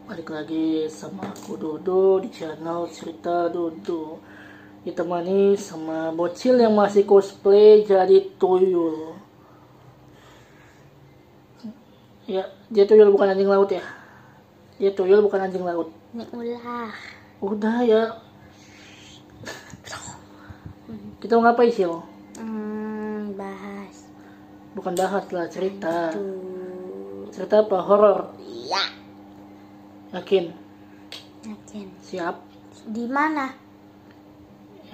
Balik lagi sama aku Dodo di channel Cerita Dodo. Ditemani sama bocil yang masih cosplay jadi tuyul. Ya, dia tuyul bukan anjing laut ya. Dia tuyul bukan anjing laut. Ini ulah. Udah ya. Kita mau ngapain sih lo? Bahas. Bukan bahas lah, cerita. Tuh. Cerita apa? Horor. Iya. Yakin? Yakin. Siap? Di mana?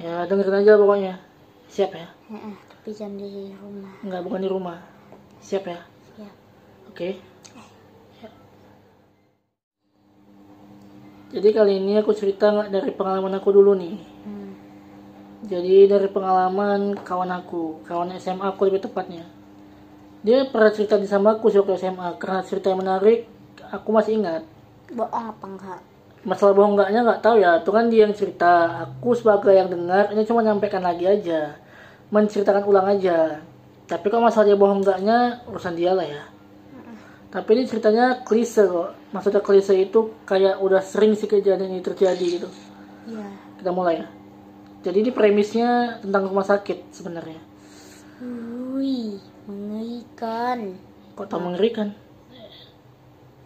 Ya dengerin aja pokoknya. Siap ya? Tapi jangan di rumah. Enggak, bukan di rumah. Siap ya? Siap. Oke. Ya. Jadi kali ini aku cerita nggak dari pengalaman aku dulu nih. Jadi dari pengalaman kawan aku, kawan SMA aku lebih tepatnya. Dia pernah cerita di sama aku waktu SMA. Karena cerita yang menarik, aku masih ingat. Bohong apa enggak? Masalah bohong enggaknya nggak tahu ya. Itu kan dia yang cerita. Aku sebagai yang dengar, ini cuma nyampaikan lagi aja, menceritakan ulang aja. Tapi kalau masalah dia bohong enggaknya, urusan dia lah ya. Tapi ini ceritanya klise kok. Maksudnya klise itu kayak udah sering sih kejadian ini terjadi gitu. Iya. Kita mulai ya. Jadi ini premisnya tentang rumah sakit sebenarnya. Wih, mengerikan. Kok tahu mengerikan?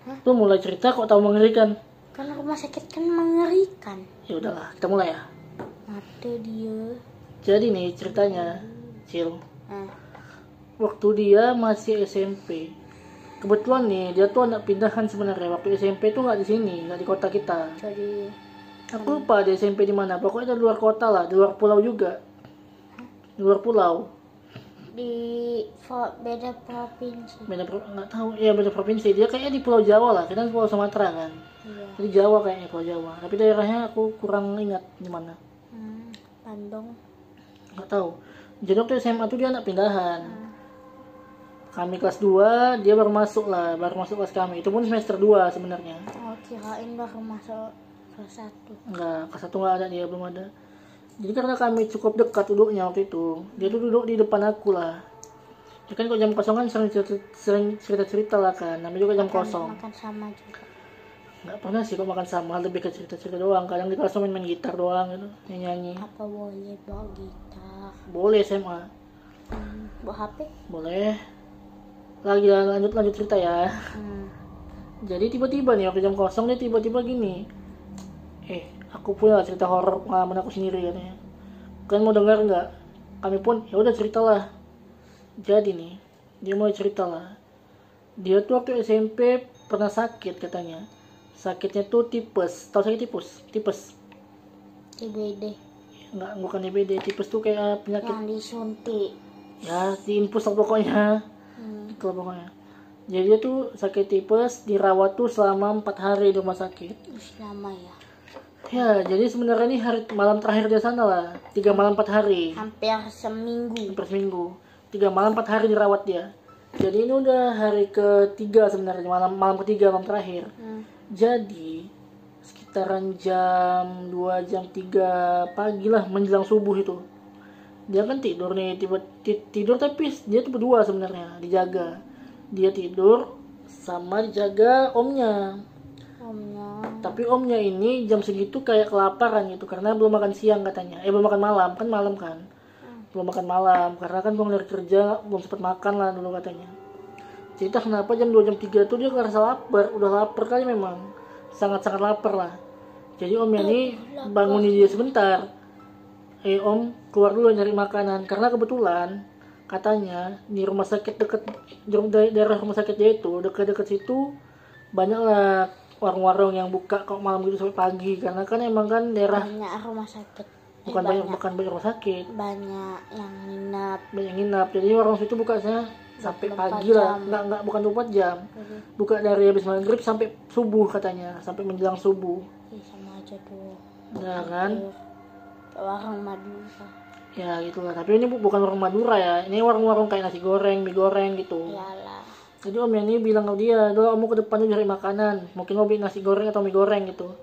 Lu mulai cerita kok tahu mengerikan? Kan rumah sakit kan mengerikan. Ya udahlah, kita mulai ya. Ada dia. Jadi nih ceritanya, Cil. Ah, Waktu dia masih SMP. Kebetulan nih dia tuh anak pindahan sebenarnya. Waktu SMP tuh nggak di sini, nggak di kota kita. jadi Aku lupa di SMP di mana. Pokoknya di luar kota lah, di luar pulau juga. Di luar pulau. beda provinsi. Nggak tahu. Ya beda provinsi. Dia kayaknya di Pulau Jawa lah. Kita di Pulau Sumatera kan. Iya. Jadi Jawa kayaknya, Pulau Jawa. Tapi daerahnya aku kurang ingat di mana. Bandung. Nggak tahu. Jadi waktu SMA tuh dia anak pindahan. Kami kelas 2, dia baru masuk kelas kami. Itu pun semester 2 sebenarnya. Oh, kirain baru masuk kelas 1. Enggak, kelas 1 nggak ada, dia belum ada. Jadi karena kami cukup dekat duduknya waktu itu, dia tuh duduk di depan aku lah. Ya kan kalau jam kosong kan sering cerita-cerita lah kan, namanya juga jam kosong. Makan sama juga. Nggak pernah sih kok makan sama, lebih ke cerita-cerita doang. Kadang di kelas main gitar doang gitu, nyanyi. Apa boleh bawa gitar? Boleh SMA. Bawa HP? Boleh. Lagi lanjut cerita ya. Jadi tiba-tiba nih waktu jam kosong dia tiba-tiba gini. Aku punya cerita horor pengalaman aku sendiri katanya. Kalian mau dengar nggak? Kami pun ya udah ceritalah. Jadi nih, dia mau cerita lah. Dia tuh waktu SMP pernah sakit katanya. Sakitnya tuh tipes. Tahu sakit tipes? Tipes. TBD. Nggak, bukan DBD. Tipes tuh kayak penyakit. Yang disuntik. Ya, diinfus lah pokoknya. Itu lah pokoknya. Jadi dia tuh sakit tipes, dirawat tuh selama 4 hari di rumah sakit. Lama ya. Ya, jadi sebenarnya ini malam terakhir di sana lah. 3 malam 4 hari. Hampir seminggu. 3 malam 4 hari dirawat dia. Jadi ini udah hari ketiga sebenarnya, malam ketiga, malam terakhir. Jadi sekitaran jam 2 jam 3 pagi lah menjelang subuh itu. Dia kan tidur nih, tidur tapi dia tuh berdua sebenarnya, dijaga. Dia tidur sama dijaga omnya. Tapi omnya ini jam segitu kayak kelaparan gitu karena belum makan siang katanya. Belum makan malam, kan malam kan. Belum makan malam karena kan pulang dari kerja belum sempat makan lah dulu katanya. Cerita kenapa jam 2 jam 3 tuh dia ngerasa lapar, udah lapar kali memang. Sangat-sangat lapar lah. Jadi omnya ini bangunin dia sebentar. Om keluar dulu nyari makanan karena kebetulan katanya di rumah sakit daerah rumah sakit dia itu dekat situ banyaklah warung-warung yang buka kok malam gitu sampai pagi karena kan emang kan daerah banyak rumah sakit. bukan banyak rumah sakit, banyak yang nginap. Jadi warung situ bukanya sampai pagi lah, nggak bukan 24 jam. Buka dari habis maghrib sampai subuh katanya, sampai menjelang subuh. Sama aja tuh. Ya kan? Warung Madura. Ya gitulah, tapi ini bukan warung Madura ya. Ini warung-warung kayak nasi goreng, mie goreng gitu. Iyalah. Jadi om ini bilang ke dia, "Doa kamu ke depan tuh cari makanan. Mungkin mau beli nasi goreng atau mie goreng gitu."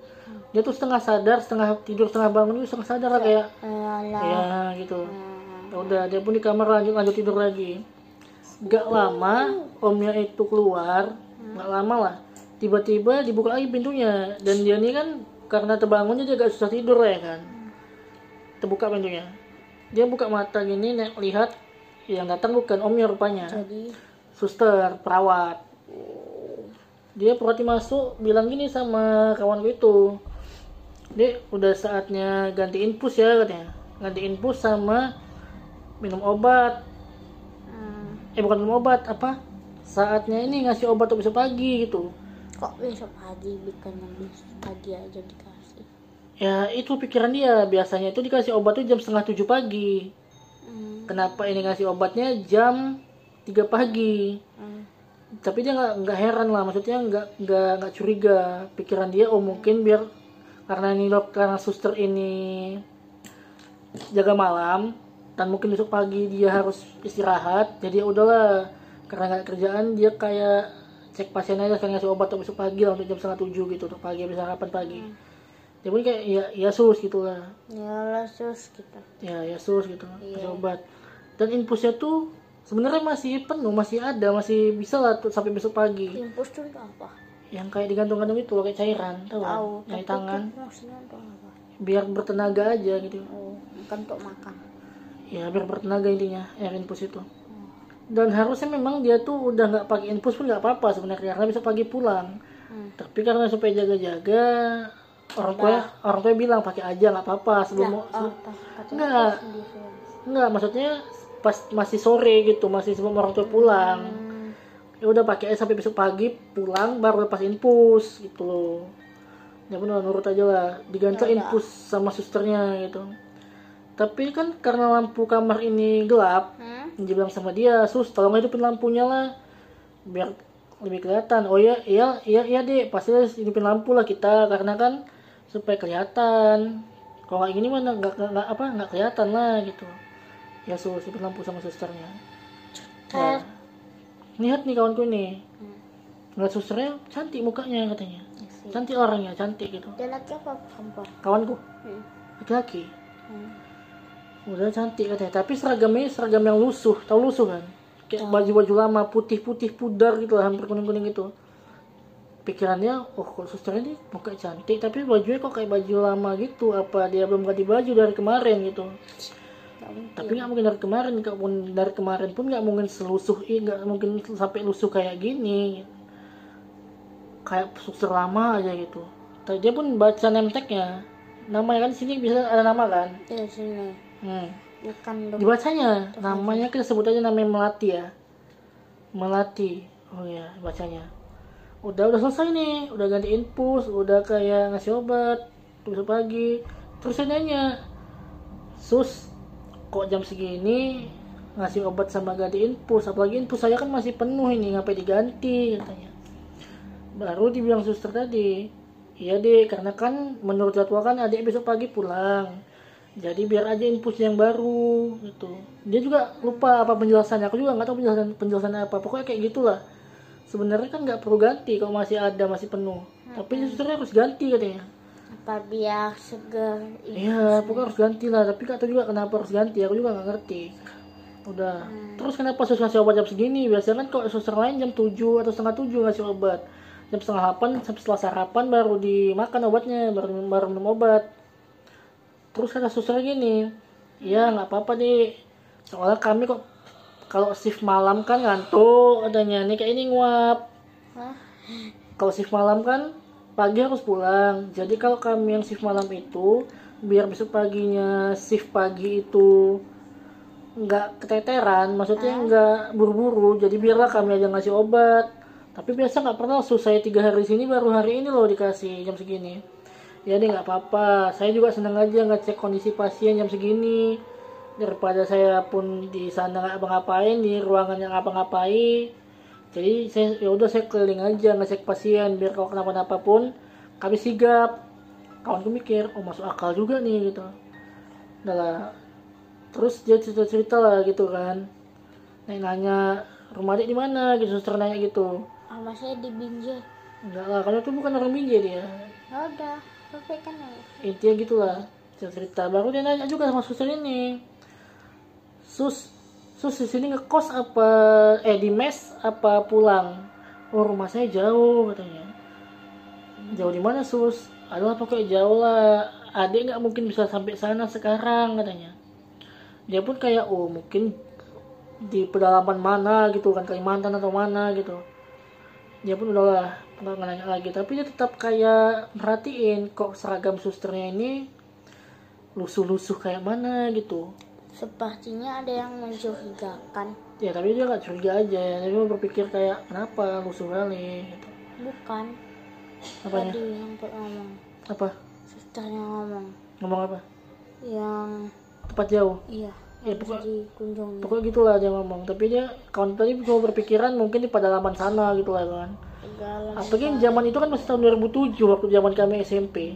Dia tuh setengah sadar, setengah tidur, setengah bangun itu setengah sadar lah kayak. Ya gitu. Ya udah, dia pun di kamar lanjut tidur lagi. Gak lama omnya itu keluar, gak lama lah. tiba-tiba dibuka lagi pintunya, dan dia ini kan karena terbangun dia agak susah tidur ya kan. Terbuka pintunya, dia buka mata gini, lihat yang datang bukan omnya rupanya, Jadi suster perawat. Dia perhati masuk bilang gini sama kawanku itu, Dek, udah saatnya ganti infus ya katanya, ganti infus sama minum obat. Bukan minum obat, apa, saatnya ini ngasih obat untuk besok pagi gitu. kok besok pagi, bukannya besok pagi aja dikasih. Ya itu pikiran dia, biasanya itu dikasih obat tuh jam 6:30 pagi. Kenapa ini ngasih obatnya jam 3 pagi? Tapi dia nggak heran lah, maksudnya nggak curiga. Pikiran dia, oh mungkin biar karena karena suster ini jaga malam dan mungkin besok pagi dia harus istirahat, jadi ya udahlah, karena nggak kerjaan dia kayak cek pasien aja, sekali ngasih obat untuk besok pagi lah, untuk jam 6:30 gitu, untuk pagi bisa sarapan pagi. Dia pun kayak ya sus gitulah. Ya sus gitu. Ya sus gitu, kasih obat. Dan infusnya tuh sebenarnya masih penuh, masih ada, masih bisa lah tuh sampai besok pagi. Infus tuh apa? Yang kayak digantung-gantung itu loh, kayak cairan, tahu? Yang di tangan. Biar bertenaga aja gitu. Bukan untuk makan. Ya biar bertenaga intinya air infus itu. Dan harusnya memang dia tuh udah nggak pakai infus pun nggak apa-apa sebenarnya, karena bisa pagi pulang. Tapi karena supaya jaga-jaga, orang tua bilang pakai aja nggak apa-apa sebelum nggak maksudnya pas masih sore gitu, masih sebelum orang tua pulang. Ya udah pakai aja sampai besok pagi pulang baru lepas infus gitu loh. Ya benar, nurut aja lah, diganti infus sama susternya gitu. Tapi kan karena lampu kamar ini gelap, dia bilang sama dia, sus tolong hidupin lampunya lah biar lebih kelihatan. Oh iya dek, pasti hidupin lampu lah kita, karena kan supaya kelihatan. Kalau kayak gini mah nggak kelihatan lah gitu. Ya sus, hidupin lampu sama susternya. Nah, lihat nih kawanku ini, ngeliat susternya cantik mukanya katanya, cantik orangnya, cantik gitu. Dia laki apa perempuan? Kawanku laki-laki. Udah cantik katanya, tapi seragam yang lusuh, tahu lusuh kan, kayak baju lama putih pudar gitu lah, hampir kuning gitu. Pikirannya, oh kalau susternya ini muka cantik tapi bajunya kok kayak baju lama gitu, apa dia belum ganti baju dari kemarin gitu. Tapi nggak mungkin dari kemarin, dari kemarin pun nggak mungkin selusuh ini, nggak mungkin sampai lusuh kayak gini, kayak suster lama aja gitu. Dia pun baca name tag-nya, namanya kan sini bisa ada nama kan? Di sini. Bukan Dibacanya, namanya kita sebut aja namanya Melati ya. Melati. Oh ya, bacanya. Udah selesai nih, udah ganti infus, udah kayak ngasih obat besok pagi. Terus saya nanya, sus, kok jam segini ngasih obat sama ganti infus, apalagi infus saya kan masih penuh ini, ngapain diganti katanya. Baru dibilang suster tadi, iya deh, karena kan menurut jadwal kan adik besok pagi pulang, jadi biar aja infus yang baru gitu. Dia juga lupa apa penjelasannya, aku juga nggak tahu penjelasannya apa, pokoknya kayak gitulah. Sebenarnya kan nggak perlu ganti kalau masih ada, masih penuh, tapi susternya harus ganti katanya. Apa biar segar? Iya, pokoknya harus ganti lah, tapi nggak tahu juga kenapa harus ganti, aku juga nggak ngerti. Udah, terus kenapa suster ngasih obat jam segini? Biasanya kan kalau suster lain jam 7 atau setengah 7 ngasih obat, jam setengah 8 sampai setelah sarapan baru dimakan obatnya, baru minum obat. Terus kata suster gini, ya nggak apa-apa deh, soalnya kami kok kalau shift malam kan ngantuk katanya, nih kayak ini nguap. Kalau shift malam kan pagi harus pulang, jadi kalau kami yang shift malam itu biar besok paginya shift pagi itu nggak keteteran, maksudnya nggak buru-buru, jadi biarlah kami aja ngasih obat. Tapi biasa nggak pernah saya 3 hari sini baru hari ini loh dikasih jam segini. Ya deh nggak apa-apa, saya juga senang aja ngecek kondisi pasien jam segini, daripada saya pun di sana nggak apa-ngapain, di ruangan yang apa-ngapain. Jadi saya keliling aja ngecek pasien biar kalau kenapa-napa pun kami sigap. Kawanku mikir, oh masuk akal juga nih gitu. Udah lah. Terus dia cerita lah gitu kan, nanya rumah adik di mana gitu, suster nanya gitu. Rumah saya di Binjai. Enggak lah, karena itu bukan orang Binjai dia. Udah, tapi kan Intinya gitulah cerita. Baru dia nanya juga sama suster ini, sus di sini ngekos apa di mes apa pulang? Oh rumah saya jauh katanya. Jauh di mana sus? Aduh pokoknya jauh lah. Adik nggak mungkin bisa sampai sana sekarang katanya. Dia pun kayak mungkin di pedalaman mana gitu kan, Kalimantan atau mana gitu. Dia pun udahlah nggak nanya lagi, tapi dia tetap kayak merhatiin kok seragam susternya ini lusuh-lusuh kayak mana gitu. Sepertinya ada yang mencurigakan. Ya tapi dia nggak curiga aja, dia cuma berpikir kayak kenapa lusuh kali gitu. Bukan. Apanya? Tadi yang ngomong. Apa? Susternya ngomong. Ngomong apa? Yang Tempat jauh. iya. Ya Bisa dikunjungi. pokoknya gitulah dia ngomong, tapi dia kawan tadi cuma berpikiran mungkin di pedalaman sana gitu lah kan. Apalagi zaman itu kan masih tahun 2007 waktu zaman kami SMP.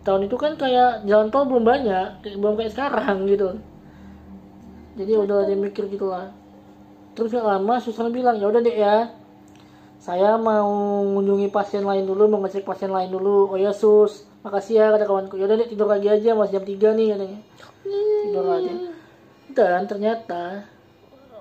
Tahun itu kan kayak jalan tol belum banyak, belum kayak sekarang gitu. Jadi udah dia mikir gitulah. Terus gak lama suster bilang, ya udah deh ya, saya mau mengunjungi pasien lain dulu, mau ngecek pasien lain dulu. Oh ya sus, makasih ya kata kawanku. Ya udah deh tidur lagi aja, masih jam 3 nih katanya. Tidur aja. Dan ternyata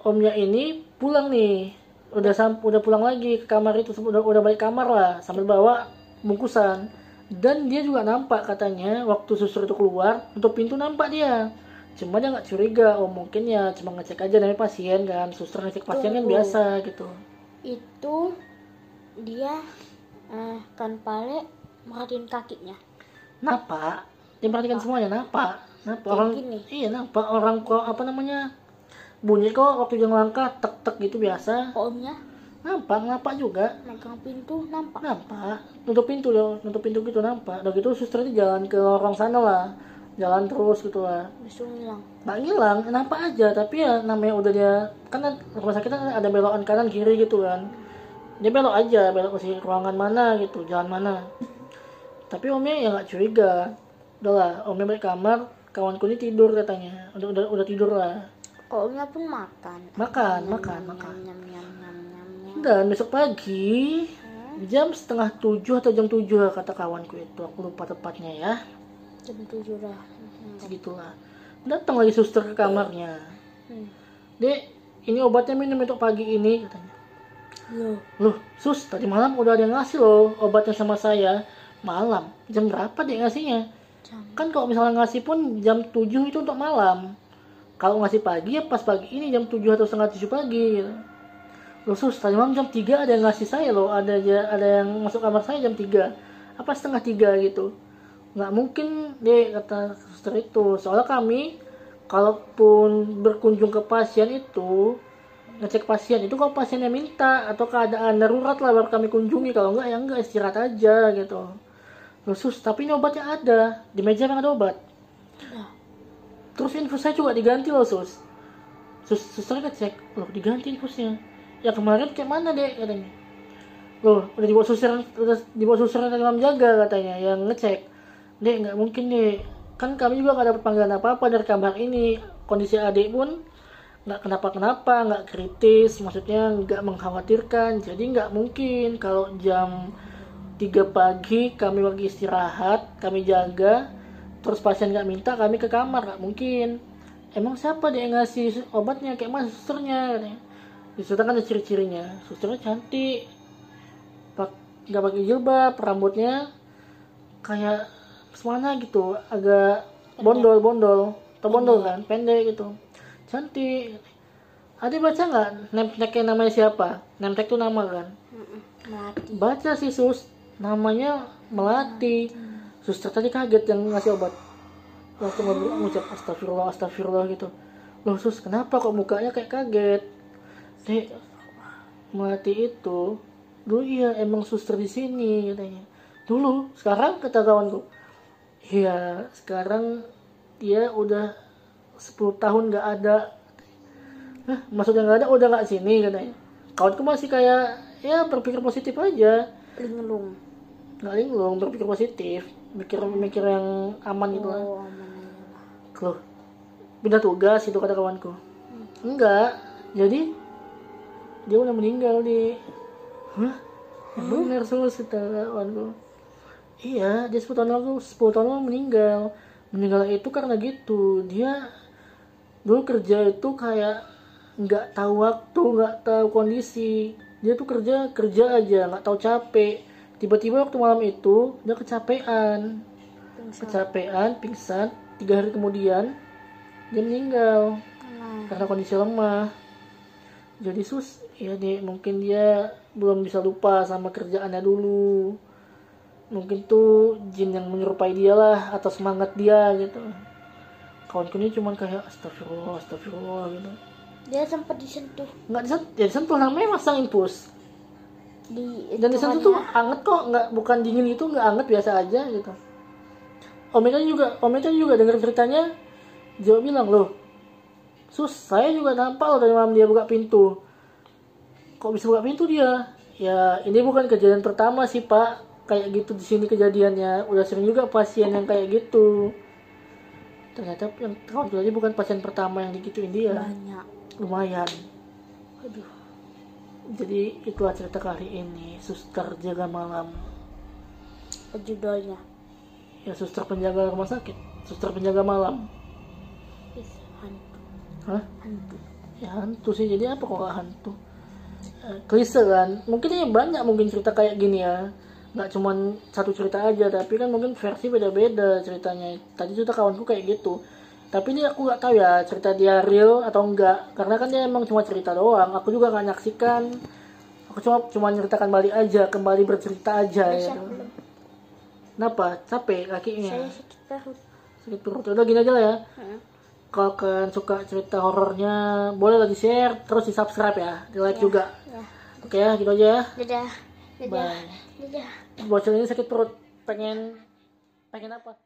omnya ini pulang nih, udah pulang lagi ke kamar itu, udah balik kamar lah sambil bawa bungkusan. Dan dia juga nampak katanya waktu suster itu keluar, tutup pintu nampak dia. Cuma dia nggak curiga, mungkin ya cuma ngecek aja namanya pasien kan, suster ngecek pasien kan biasa gitu. Itu dia kan pale merhatiin kakinya. Nampak, dia perhatikan semuanya, nampak orang gini. iya nampak orang kok apa namanya bunyi kok waktu dia ngelangkah tek tek gitu biasa. Omnya Nampak juga. megang pintu nampak. Nutup pintu gitu nampak. Udah gitu suster itu jalan ke lorong sana lah, jalan terus gitu lah. Besok hilang. Nggak ngilang, nampak aja, tapi ya namanya udah dia kan rumah sakit kan ada belokan kanan kiri gitu kan. Dia belok aja, belok ke ruangan mana gitu, jalan mana. Tapi omnya ya nggak curiga. Udahlah, omnya balik kamar, kawanku ini tidur katanya. Udah tidur lah. Omnya pun makan. Makan. Nyam. Dan besok pagi jam setengah 7 atau jam 7 kata kawanku itu, aku lupa tepatnya ya. Jam 7 dah. Segitulah. Datang lagi suster ke kamarnya. Dek, ini obatnya minum untuk pagi ini katanya. Loh, sus, tadi malam udah ada yang ngasih loh obatnya sama saya. Malam, jam berapa dek ngasihnya? Kan kalau misalnya ngasih pun jam 7 itu untuk malam. Kalau ngasih pagi ya pas pagi ini jam 7 atau setengah 7 pagi gitu. Loh sus, tadi malam jam 3 ada yang ngasih saya loh, ada yang masuk kamar saya jam 3 apa setengah 3 gitu. Nggak mungkin deh kata suster itu, soalnya kami kalaupun berkunjung ke pasien itu, ngecek pasien itu kalau pasiennya minta atau keadaan darurat lah baru kami kunjungi, kalau enggak ya enggak, istirahat aja gitu. Loh sus, tapi ini obatnya ada di meja, yang ada obat. Terus infus saya juga diganti loh sus. Suster ngecek, loh diganti infusnya. Ya kemarin kayak mana dek katanya. Loh udah dibawa suster dari dalam jaga katanya yang ngecek. Dek nggak mungkin dek, kan kami juga nggak dapat panggilan apa-apa dari kamar ini. Kondisi adik pun nggak kenapa-kenapa, nggak kritis, maksudnya nggak mengkhawatirkan. Jadi nggak mungkin kalau jam 3 pagi kami lagi istirahat, kami jaga, terus pasien nggak minta kami ke kamar, nggak mungkin. Emang siapa dia yang ngasih obatnya, kayak mana susternya katanya. Suster kan ada ciri-cirinya, susternya cantik, nggak pakai jilbab, rambutnya kayak semana gitu, agak bondol atau bondol kan, pendek gitu, cantik. Ada baca nggak name-tagnya namanya siapa? Name-tag tuh nama kan? Melati. Baca sih sus, namanya Melati. Suster tadi kaget yang ngasih obat, langsung ngucap astagfirullah gitu. Loh sus, kenapa kok mukanya kayak kaget? Dek, Melati itu dulu iya emang suster di sini katanya. Dulu, sekarang kata kawanku, iya sekarang dia udah 10 tahun nggak ada. Maksudnya nggak ada, udah nggak sini katanya. Kawanku masih kayak ya berpikir positif aja. Nggak linglung, berpikir positif, mikir yang aman gitu lah. Loh, pindah tugas itu kata kawanku. Enggak, jadi dia udah meninggal di. Bener sus kata kawanku. Iya, dia 10 tahun lalu meninggal. Meninggal itu karena gitu, dia dulu kerja itu kayak nggak tahu waktu, nggak tahu kondisi. Dia tuh kerja aja, nggak tahu capek. Tiba-tiba waktu malam itu dia kecapean, pingsan. 3 hari kemudian dia meninggal karena kondisi lemah. Jadi ya nih mungkin dia belum bisa lupa sama kerjaannya dulu. Mungkin tuh jin yang menyerupai dia lah atau semangat dia gitu. Kawanku ini cuman kayak astagfirullah gitu. Dia sempat disentuh. Nggak disentuh, namanya masang infus. Dan disentuh tuh anget kok, bukan dingin itu, nggak anget, biasa aja gitu. Om itu juga dengar ceritanya, dia bilang, loh, saya juga nampak loh dari malam dia buka pintu. Kok bisa buka pintu dia? Ya ini bukan kejadian pertama sih Pak, kayak gitu di sini kejadiannya. Udah sering juga pasien yang kayak gitu. Ternyata yang kawan aja bukan pasien pertama yang digituin dia. Banyak. Lumayan. Aduh. Jadi itulah cerita kali ini, suster jaga malam. Judulnya. Ya suster penjaga rumah sakit, suster penjaga malam. Hantu. Hah? Hantu. Ya hantu sih, jadi apa kok gak hantu? Klise kan, mungkin ini banyak mungkin cerita kayak gini ya, nggak cuma satu cerita aja, tapi kan mungkin versi beda-beda ceritanya. Tadi cerita kawanku kayak gitu, tapi ini aku nggak tahu ya cerita dia real atau enggak, karena kan dia emang cuma cerita doang. Aku juga nggak nyaksikan, aku cuma ceritakan kembali bercerita aja ya. Kenapa? Capek kakinya? Saya sakit perut. Sakit perut. Udah gini aja lah ya. Kalau kalian suka cerita horornya, boleh lah di share, terus di subscribe ya, di like juga. Ya. Oke ya, gitu aja ya. Dadah. Bye. Dadah. Bocil ini sakit perut, pengen apa?